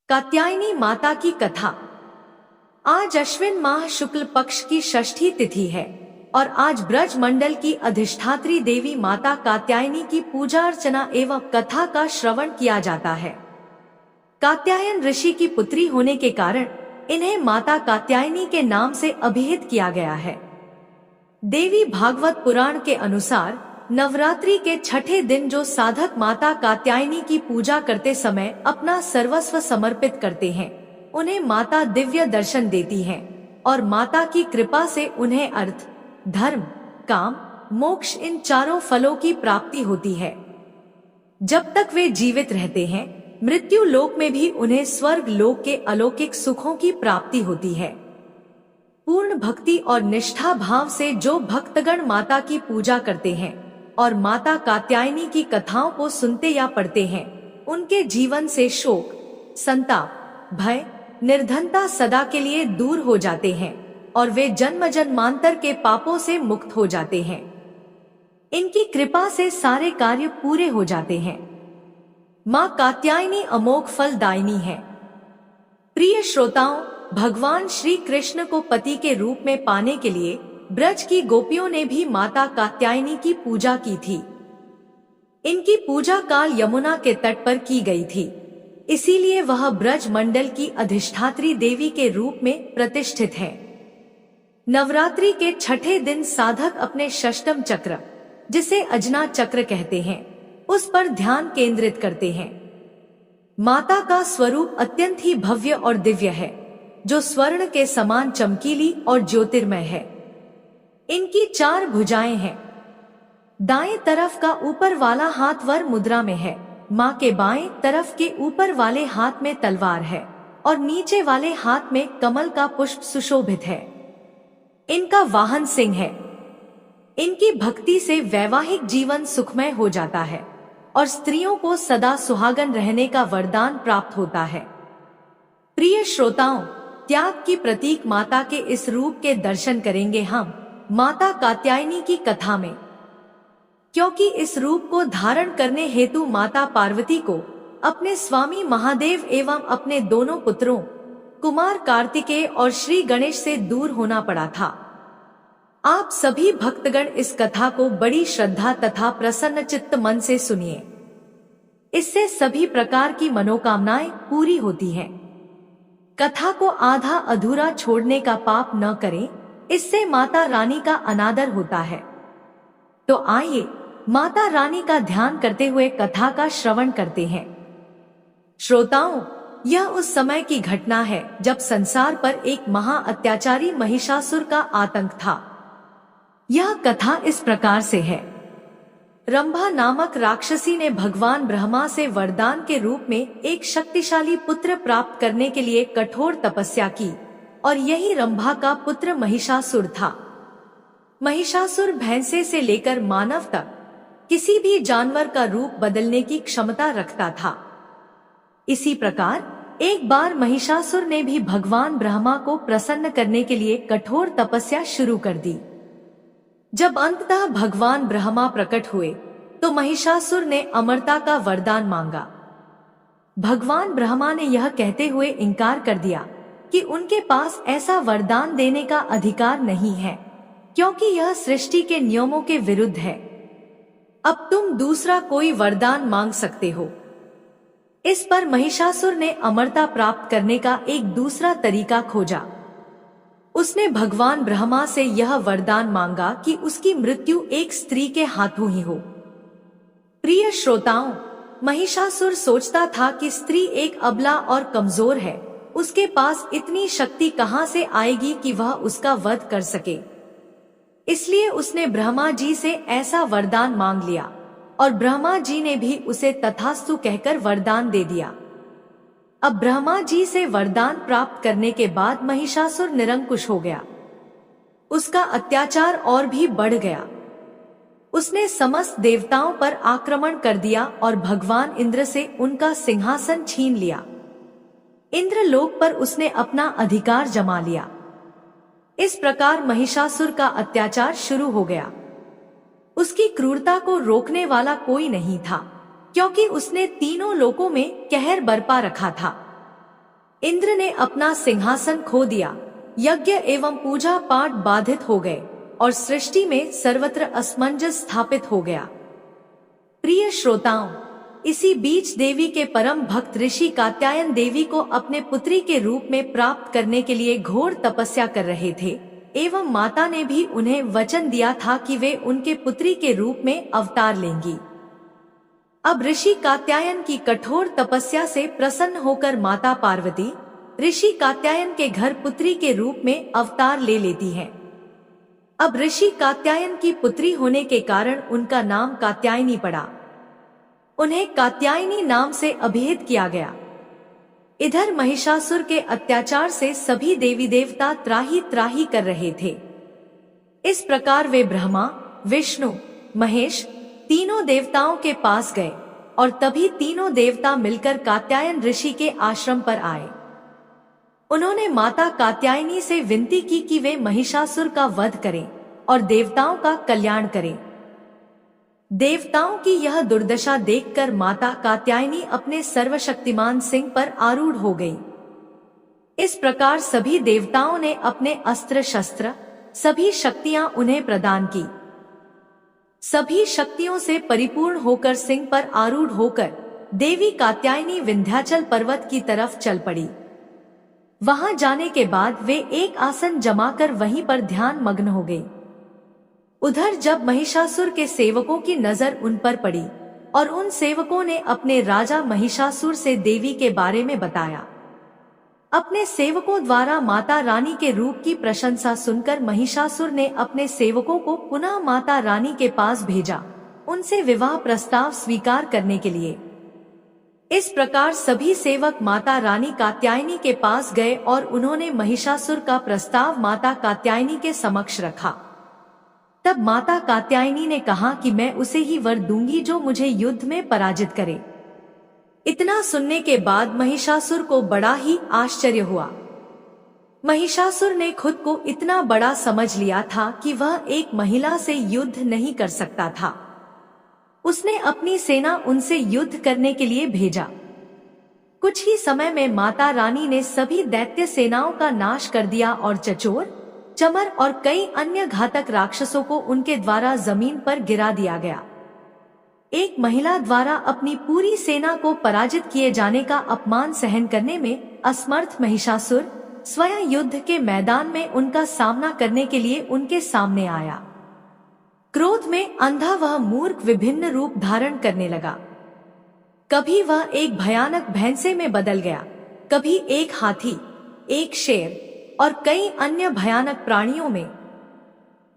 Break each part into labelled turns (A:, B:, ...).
A: कात्यायनी माता की कथा। आज अश्विन माह शुक्ल पक्ष की षष्ठी तिथि है और आज ब्रज मंडल की अधिष्ठात्री देवी माता कात्यायनी की पूजा अर्चना एवं कथा का श्रवण किया जाता है। कात्यायन ऋषि की पुत्री होने के कारण इन्हें माता कात्यायनी के नाम से अभिहित किया गया है। देवी भागवत पुराण के अनुसार नवरात्रि के छठे दिन जो साधक माता कात्यायनी की पूजा करते समय अपना सर्वस्व समर्पित करते हैं, उन्हें माता दिव्य दर्शन देती हैं और माता की कृपा से उन्हें अर्थ, धर्म, काम, मोक्ष इन चारों फलों की प्राप्ति होती है। जब तक वे जीवित रहते हैं, मृत्यु लोक में भी उन्हें स्वर्ग लोक के अलौकिक सुखों की प्राप्ति होती है। पूर्ण भक्ति और निष्ठा भाव से जो भक्तगण माता की पूजा करते हैं और माता कात्यायनी की कथाओं को सुनते या पढ़ते हैं, उनके जीवन से शोक, संताप, भय, निर्धनता सदा के लिए दूर हो जाते हैं और वे जन्म जन्मांतर के पापों से मुक्त हो जाते हैं। इनकी कृपा से सारे कार्य पूरे हो जाते हैं। माँ कात्यायनी अमोघ फलदायिनी है। प्रिय श्रोताओं, भगवान श्री कृष्ण को पति के रूप में पाने के लिए ब्रज की गोपियों ने भी माता कात्यायनी की पूजा की थी। इनकी पूजा काल यमुना के तट पर की गई थी, इसीलिए वह ब्रज मंडल की अधिष्ठात्री देवी के रूप में प्रतिष्ठित है। नवरात्रि के छठे दिन साधक अपने षष्टम चक्र, जिसे अजना चक्र कहते हैं, उस पर ध्यान केंद्रित करते हैं। माता का स्वरूप अत्यंत ही भव्य और दिव्य है, जो स्वर्ण के समान चमकीली और ज्योतिर्मय है। इनकी 4 भुजाएं हैं। दाएं तरफ का ऊपर वाला हाथ वर मुद्रा में है, माँ के बाएं तरफ के ऊपर वाले हाथ में तलवार है और नीचे वाले हाथ में कमल का पुष्प सुशोभित है। इनका वाहन सिंह है। इनकी भक्ति से वैवाहिक जीवन सुखमय हो जाता है और स्त्रियों को सदा सुहागन रहने का वरदान प्राप्त होता है। प्रिय श्रोताओं, त्याग की प्रतीक माता के इस रूप के दर्शन करेंगे हम माता कात्यायनी की कथा में, क्योंकि इस रूप को धारण करने हेतु माता पार्वती को अपने स्वामी महादेव एवं अपने दोनों पुत्रों कुमार कार्तिकेय और श्री गणेश से दूर होना पड़ा था। आप सभी भक्तगण इस कथा को बड़ी श्रद्धा तथा प्रसन्न चित्त मन से सुनिए। इससे सभी प्रकार की मनोकामनाएं पूरी होती हैं। कथा को आधा अधूरा छोड़ने का पाप न करें, इससे माता रानी का अनादर होता है। तो आइए माता रानी का ध्यान करते हुए कथा का श्रवण करते हैं। श्रोताओं, यह उस समय की घटना है जब संसार पर एक महा अत्याचारी महिषासुर का आतंक था। यह कथा इस प्रकार से है। रंभा नामक राक्षसी ने भगवान ब्रह्मा से वरदान के रूप में एक शक्तिशाली पुत्र प्राप्त करने के लिए कठोर तपस्या की और यही रंभा का पुत्र महिषासुर था। महिषासुर भैंसे से लेकर मानव तक किसी भी जानवर का रूप बदलने की क्षमता रखता था। इसी प्रकार एक बार महिषासुर ने भी भगवान ब्रह्मा को प्रसन्न करने के लिए कठोर तपस्या शुरू कर दी। जब अंततः भगवान ब्रह्मा प्रकट हुए तो महिषासुर ने अमरता का वरदान मांगा। भगवान ब्रह्मा ने यह कहते हुए इनकार कर दिया कि उनके पास ऐसा वरदान देने का अधिकार नहीं है, क्योंकि यह सृष्टि के नियमों के विरुद्ध है। अब तुम दूसरा कोई वरदान मांग सकते हो। इस पर महिषासुर ने अमरता प्राप्त करने का एक दूसरा तरीका खोजा। उसने भगवान ब्रह्मा से यह वरदान मांगा कि उसकी मृत्यु एक स्त्री के हाथों ही हो। प्रिय श्रोताओं, महिषासुर सोचता था कि स्त्री एक अबला और कमजोर है, उसके पास इतनी शक्ति कहां से आएगी कि वह उसका वध कर सके। इसलिए उसने ब्रह्मा जी से ऐसा वरदान मांग लिया और ब्रह्मा जी ने भी उसे तथास्तु कहकर वरदान दे दिया। अब ब्रह्मा जी से वरदान प्राप्त करने के बाद महिषासुर निरंकुश हो गया। उसका अत्याचार और भी बढ़ गया। उसने समस्त देवताओं पर आक्रमण कर दिया और भगवान इंद्र से उनका सिंहासन छीन लिया। इंद्रलोक पर उसने अपना अधिकार जमा लिया। इस प्रकार महिषासुर का अत्याचार शुरू हो गया। उसकी क्रूरता को रोकने वाला कोई नहीं था, क्योंकि उसने तीनों लोकों में कहर बरपा रखा था। इंद्र ने अपना सिंहासन खो दिया, यज्ञ एवं पूजा पाठ बाधित हो गए और सृष्टि में सर्वत्र असमंजस स्थापित हो गया। प्रिय श्रोताओं, इसी बीच देवी के परम भक्त ऋषि कात्यायन देवी को अपने पुत्री के रूप में प्राप्त करने के लिए घोर तपस्या कर रहे थे एवं माता ने भी उन्हें वचन दिया था कि वे उनके पुत्री के रूप में अवतार लेंगी। अब ऋषि कात्यायन की कठोर तपस्या से प्रसन्न होकर माता पार्वती ऋषि कात्यायन के घर पुत्री के रूप में अवतार ले लेती हैं। अब ऋषि कात्यायन की पुत्री होने के कारण उनका नाम कात्यायनी पड़ा। उन्हें कात्यायनी नाम से अभिहित किया गया। इधर महिषासुर के अत्याचार से सभी देवी देवता त्राही त्राही कर रहे थे। इस प्रकार वे ब्रह्मा, विष्णु, महेश तीनों देवताओं के पास गए और तभी तीनों देवता मिलकर कात्यायन ऋषि के आश्रम पर आए। उन्होंने माता कात्यायनी से विनती की कि वे महिषासुर का वध करें और देवताओं का कल्याण करें। देवताओं की यह दुर्दशा देखकर माता कात्यायनी अपने सर्वशक्तिमान सिंह पर आरूढ़ हो गई। इस प्रकार सभी देवताओं ने अपने अस्त्र शस्त्र, सभी शक्तियां उन्हें प्रदान की। सभी शक्तियों से परिपूर्ण होकर सिंह पर आरूढ़ होकर देवी कात्यायनी विंध्याचल पर्वत की तरफ चल पड़ी। वहां जाने के बाद वे एक आसन जमाकर वहीं पर ध्यान मग्न हो गई। उधर जब महिषासुर के सेवकों की नजर उन पर पड़ी और उन सेवकों ने अपने राजा महिषासुर से देवी के बारे में बताया। अपने सेवकों द्वारा माता रानी के रूप की प्रशंसा सुनकर महिषासुर ने अपने सेवकों को पुनः माता रानी के पास भेजा, उनसे विवाह प्रस्ताव स्वीकार करने के लिए। इस प्रकार सभी सेवक माता रानी कात्यायनी के पास गए और उन्होंने महिषासुर का प्रस्ताव माता कात्यायनी के समक्ष रखा। तब माता कात्यायनी ने कहा कि मैं उसे ही वर दूंगी जो मुझे युद्ध में पराजित करे। इतना सुनने के बाद महिषासुर को बड़ा ही आश्चर्य हुआ। महिषासुर ने खुद को इतना बड़ा समझ लिया था कि वह एक महिला से युद्ध नहीं कर सकता था। उसने अपनी सेना उनसे युद्ध करने के लिए भेजा। कुछ ही समय में माता रानी ने सभी दैत्य सेनाओं का नाश कर दिया और चचोर, चमर और कई अन्य घातक राक्षसों को उनके द्वारा जमीन पर गिरा दिया गया। एक महिला द्वारा अपनी पूरी सेना को पराजित किए जाने का अपमान सहन करने में असमर्थ महिषासुर स्वयं युद्ध के मैदान में उनका सामना करने के लिए उनके सामने आया। क्रोध में अंधा वह मूर्ख विभिन्न रूप धारण करने लगा। कभी वह एक भयानक भैंसे में बदल गया, कभी एक हाथी, एक शेर और कई अन्य भयानक प्राणियों में।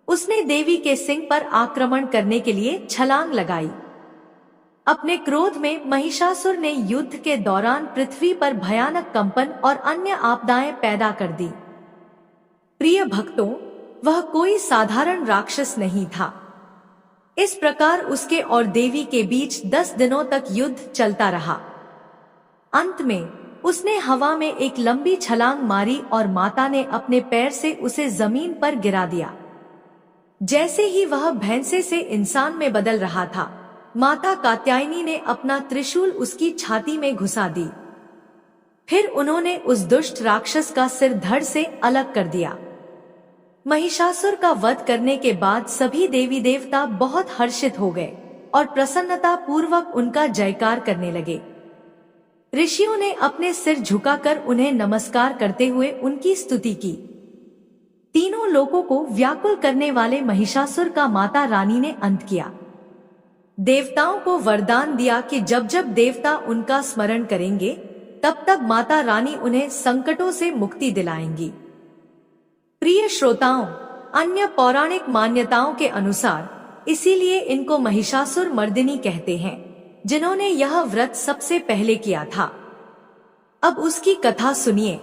A: उसने देवी के सिंह पर आक्रमण करने के लिए छलांग लगाई। अपने क्रोध में महिषासुर ने युद्ध के दौरान पृथ्वी पर भयानक कंपन और अन्य आपदाएं पैदा कर दी। प्रिय भक्तों, वह कोई साधारण राक्षस नहीं था। इस प्रकार उसके और देवी के बीच 10 दिनों तक युद्ध चलता रहा। अंत में उसने हवा में एक लंबी छलांग मारी और माता ने अपने पैर से उसे जमीन पर गिरा दिया। जैसे ही वह भैंसे से इंसान में बदल रहा था, माता कात्यायनी ने अपना त्रिशूल उसकी छाती में घुसा दी। फिर उन्होंने उस दुष्ट राक्षस का सिर धड़ से अलग कर दिया। महिषासुर का वध करने के बाद सभी देवी देवता बहुत हर्षित हो गए और प्रसन्नता पूर्वक उनका जयकार करने लगे। ऋषियों ने अपने सिर झुकाकर उन्हें नमस्कार करते हुए उनकी स्तुति की। तीनों लोगों को व्याकुल करने वाले महिषासुर का माता रानी ने अंत किया। देवताओं को वरदान दिया कि जब जब देवता उनका स्मरण करेंगे तब तब माता रानी उन्हें संकटों से मुक्ति दिलाएंगी। प्रिय श्रोताओं, अन्य पौराणिक मान्यताओं के अनुसार इसीलिए इनको महिषासुर मर्दिनी कहते हैं, जिन्होंने यह व्रत सबसे पहले किया था। अब उसकी कथा सुनिए।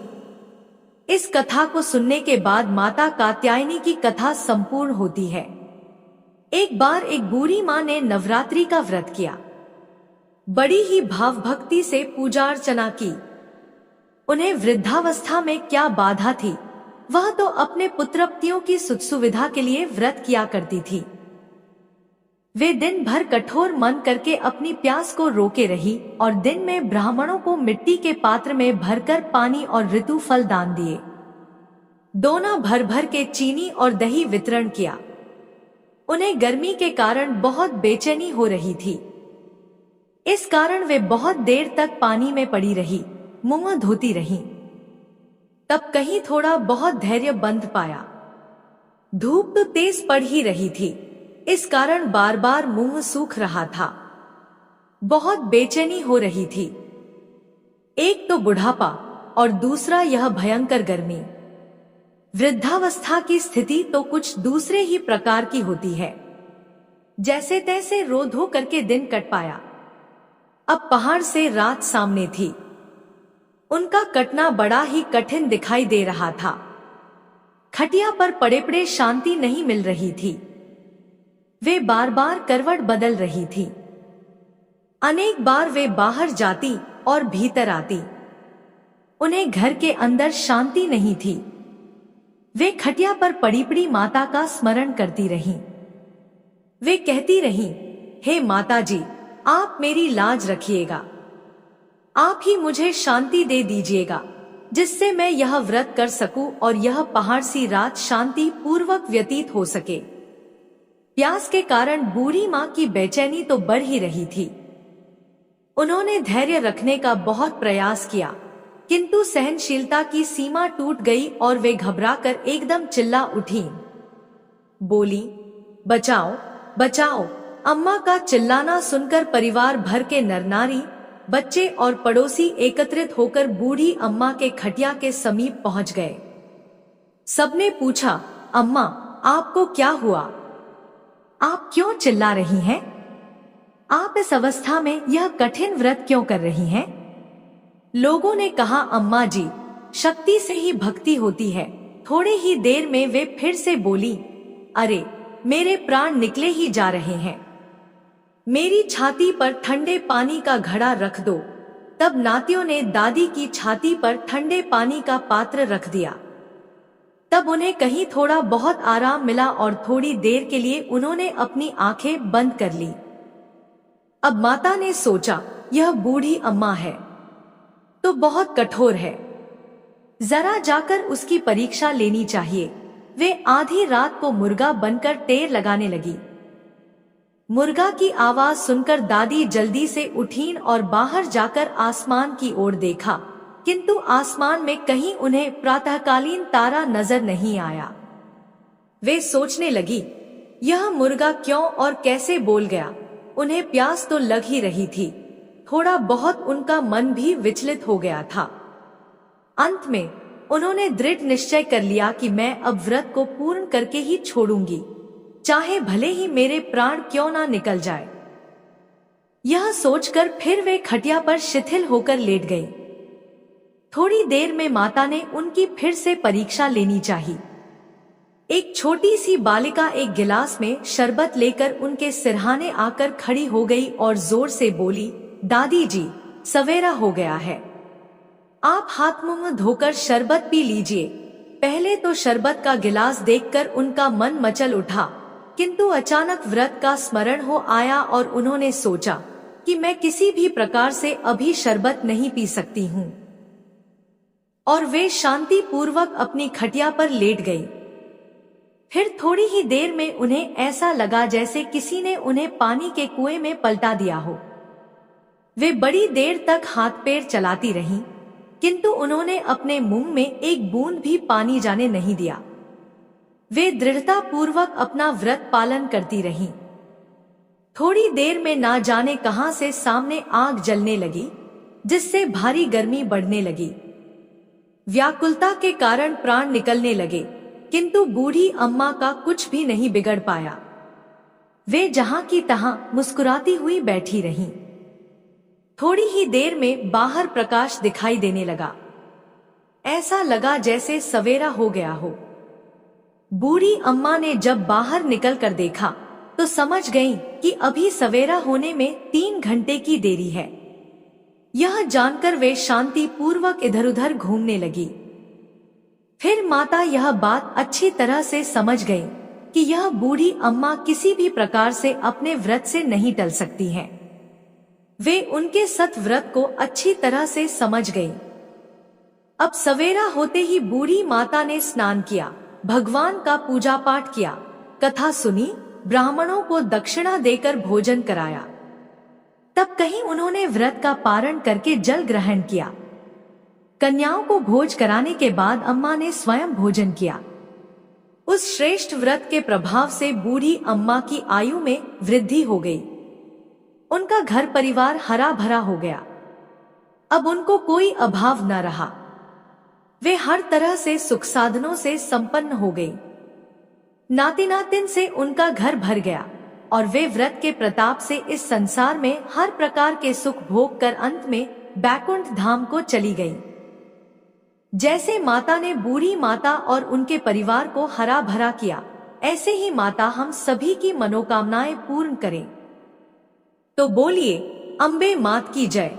A: इस कथा को सुनने के बाद माता कात्यायनी की कथा संपूर्ण होती है। एक बार एक बूढ़ी माँ ने नवरात्रि का व्रत किया। बड़ी ही भाव भक्ति से पूजा अर्चना की। उन्हें वृद्धावस्था में क्या बाधा थी, वह तो अपने पुत्रवतियों की सुख सुविधा के लिए व्रत किया करती थी। वे दिन भर कठोर मन करके अपनी प्यास को रोके रही और दिन में ब्राह्मणों को मिट्टी के पात्र में भरकर पानी और ऋतु फल दान दिए। दोना भर भर के चीनी और दही वितरण किया। उन्हें गर्मी के कारण बहुत बेचैनी हो रही थी। इस कारण वे बहुत देर तक पानी में पड़ी रही, मुंह धोती रही। तब कहीं थोड़ा बहुत धैर्य बंध पाया। धूप तो तेज पड़ ही रही थी, इस कारण बार बार मुंह सूख रहा था। बहुत बेचैनी हो रही थी। एक तो बुढ़ापा और दूसरा यह भयंकर गर्मी। वृद्धावस्था की स्थिति तो कुछ दूसरे ही प्रकार की होती है। जैसे तैसे रो धो करके दिन कट पाया। अब पहाड़ से रात सामने थी। उनका कटना बड़ा ही कठिन दिखाई दे रहा था। खटिया पर पड़े पड़े शांति नहीं मिल रही थी। वे बार बार करवट बदल रही थी। अनेक बार वे बाहर जाती और भीतर आती। उन्हें घर के अंदर शांति नहीं थी। वे खटिया पर पड़ी पड़ी माता का स्मरण करती रहीं। वे कहती रहीं, हे माता जी, आप मेरी लाज रखिएगा। आप ही मुझे शांति दे दीजिएगा, जिससे मैं यह व्रत कर सकूं और यह पहाड़ सी रात शांति पूर्वक व्यतीत हो सके। प्यास के कारण बूढ़ी माँ की बेचैनी तो बढ़ ही रही थी। उन्होंने धैर्य रखने का बहुत प्रयास किया, किंतु सहनशीलता की सीमा टूट गई और वे घबराकर एकदम चिल्ला उठी। बोली, बचाओ बचाओ। अम्मा का चिल्लाना सुनकर परिवार भर के नर नारी, बच्चे और पड़ोसी एकत्रित होकर बूढ़ी अम्मा के खटिया के समीप पहुंच गए। सबने पूछा, अम्मा, आपको क्या हुआ? आप क्यों चिल्ला रही हैं? आप इस अवस्था में यह कठिन व्रत क्यों कर रही हैं? लोगों ने कहा, अम्मा जी, शक्ति से ही भक्ति होती है। थोड़े ही देर में वे फिर से बोली, अरे, मेरे प्राण निकले ही जा रहे हैं। मेरी छाती पर ठंडे पानी का घड़ा रख दो। तब नातियों ने दादी की छाती पर ठंडे पानी का पात्र रख दिया। तब उन्हें कहीं थोड़ा बहुत आराम मिला और थोड़ी देर के लिए उन्होंने अपनी आंखें बंद कर ली। अब माता ने सोचा, यह बूढ़ी अम्मा है तो बहुत कठोर है, जरा जाकर उसकी परीक्षा लेनी चाहिए। वे आधी रात को मुर्गा बनकर टेर लगाने लगी। मुर्गा की आवाज सुनकर दादी जल्दी से उठीं और बाहर जाकर आसमान की ओर देखा, किंतु आसमान में कहीं उन्हें प्रातःकालीन तारा नजर नहीं आया। वे सोचने लगी, यह मुर्गा क्यों और कैसे बोल गया? उन्हें प्यास तो लग ही रही थी। थोड़ा बहुत उनका मन भी विचलित हो गया था। अंत में उन्होंने दृढ़ निश्चय कर लिया कि मैं अब व्रत को पूर्ण करके ही छोड़ूंगी, चाहे भले ही मेरे प्राण क्यों ना निकल जाए। यह सोचकर फिर वे खटिया पर शिथिल होकर लेट गई। थोड़ी देर में माता ने उनकी फिर से परीक्षा लेनी चाहिए। एक छोटी सी बालिका एक गिलास में शरबत लेकर उनके सिरहाने आकर खड़ी हो गई और जोर से बोली, दादी जी, सवेरा हो गया है, आप हाथ मुंह धोकर शरबत पी लीजिए। पहले तो शरबत का गिलास देखकर उनका मन मचल उठा, किंतु अचानक व्रत का स्मरण हो आया और उन्होंने सोचा कि मैं किसी भी प्रकार से अभी शरबत नहीं पी सकती हूँ। और वे शांति पूर्वक अपनी खटिया पर लेट गई। फिर थोड़ी ही देर में उन्हें ऐसा लगा जैसे किसी ने उन्हें पानी के कुएं में पलटा दिया हो। वे बड़ी देर तक हाथ पैर चलाती रहीं, किंतु उन्होंने अपने मुंह में एक बूंद भी पानी जाने नहीं दिया। वे दृढ़ता पूर्वक अपना व्रत पालन करती रहीं। थोड़ी देर में ना जाने कहां से सामने आग जलने लगी, जिससे भारी गर्मी बढ़ने लगी। व्याकुलता के कारण प्राण निकलने लगे, किंतु बूढ़ी अम्मा का कुछ भी नहीं बिगड़ पाया। वे जहां की तहां मुस्कुराती हुई बैठी रहीं। थोड़ी ही देर में बाहर प्रकाश दिखाई देने लगा। ऐसा लगा जैसे सवेरा हो गया हो। बूढ़ी अम्मा ने जब बाहर निकलकर देखा तो समझ गईं कि अभी सवेरा होने में 3 घंटे की देरी है। यह जानकर वे शांति पूर्वक इधर उधर घूमने लगी। फिर माता यह बात अच्छी तरह से समझ गईं कि यह बूढ़ी अम्मा किसी भी प्रकार से अपने व्रत से नहीं टल सकती हैं। वे उनके सत व्रत को अच्छी तरह से समझ गई। अब सवेरा होते ही बूढ़ी माता ने स्नान किया, भगवान का पूजा पाठ किया, कथा सुनी, ब्राह्मणों को दक्षिणा देकर भोजन कराया। तब कहीं उन्होंने व्रत का पारण करके जल ग्रहण किया। कन्याओं को भोज कराने के बाद अम्मा ने स्वयं भोजन किया। उस श्रेष्ठ व्रत के प्रभाव से बूढ़ी अम्मा की आयु में वृद्धि हो गई। उनका घर परिवार हरा भरा हो गया। अब उनको कोई अभाव न रहा। वे हर तरह से सुख साधनों से संपन्न हो गई। नाती नातिन से उनका घर भर गया और वे व्रत के प्रताप से इस संसार में हर प्रकार के सुख भोग कर अंत में बैकुंठ धाम को चली गई। जैसे माता ने बूढ़ी माता और उनके परिवार को हरा भरा किया, ऐसे ही माता हम सभी की मनोकामनाएं पूर्ण करें। तो बोलिए, अम्बे मात की जय।